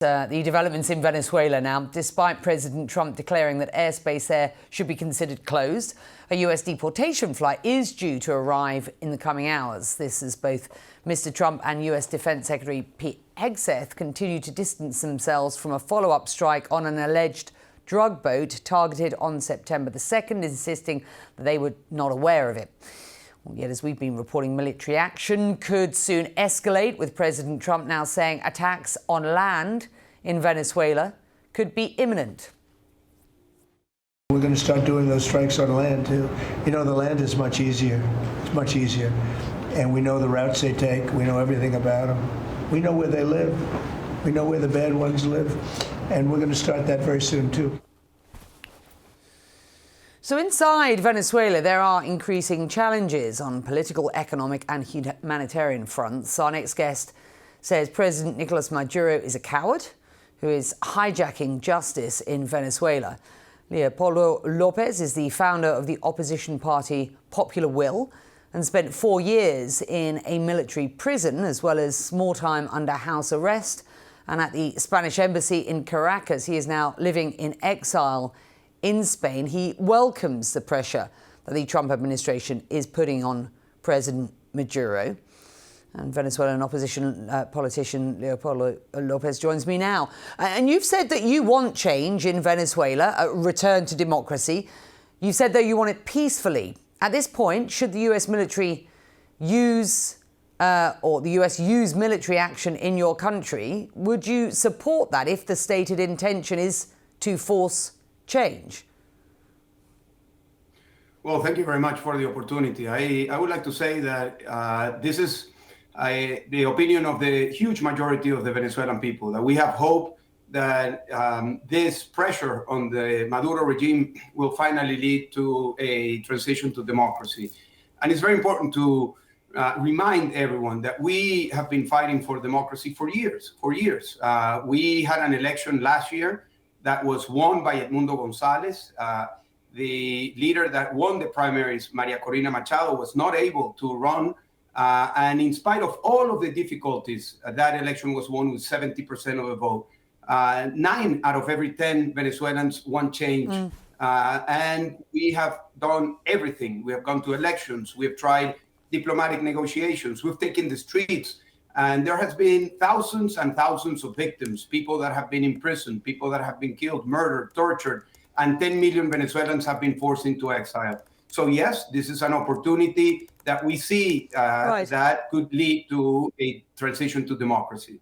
The developments in Venezuela now, despite President Trump declaring that airspace there should be considered closed. A US deportation flight is due to arrive in the coming hours. This as both Mr. Trump and US Defense Secretary Pete Hegseth continue to distance themselves from a follow-up strike on an alleged drug boat targeted on September the 2nd, insisting that they were not aware of it. Yet, as we've been reporting, military action could soon escalate, with President Trump now saying attacks on land in Venezuela could be imminent. We're going to start doing those strikes on land, too. You know, the land is much easier. It's much easier. And we know the routes they take. We know everything about them. We know where they live. We know where the bad ones live. And we're going to start that very soon, too. So inside Venezuela, there are increasing challenges on political, economic and humanitarian fronts. Our next guest says President Nicolás Maduro is a coward who is hijacking justice in Venezuela. Leopoldo López is the founder of the opposition party Popular Will and spent 4 years in a military prison, as well as more time under house arrest. And at the Spanish embassy in Caracas, he is now living in exile in Spain. He welcomes the pressure that the Trump administration is putting on President Maduro. And Venezuelan opposition politician Leopoldo López joins me now. And you've said that you want change in Venezuela, a return to democracy. You said that you want it peacefully. At this point, should the US military use military action in your country, would you support that if the stated intention is to force change? Well, thank you very much for the opportunity. I would like to say that this is the opinion of the huge majority of the Venezuelan people, that we have hope that this pressure on the Maduro regime will finally lead to a transition to democracy. And it's very important to remind everyone that we have been fighting for democracy for years. We had an election last year that was won by Edmundo González. The leader that won the primaries, Maria Corina Machado, was not able to run. And in spite of all of the difficulties, that election was won with 70% of the vote. 9 out of every 10 Venezuelans want change. And we have done everything. We have gone to elections. We have tried diplomatic negotiations. We've taken the streets. And there has been thousands and thousands of victims, people that have been imprisoned, people that have been killed, murdered, tortured, and 10 million Venezuelans have been forced into exile. So yes, this is an opportunity that we see that could lead to a transition to democracy.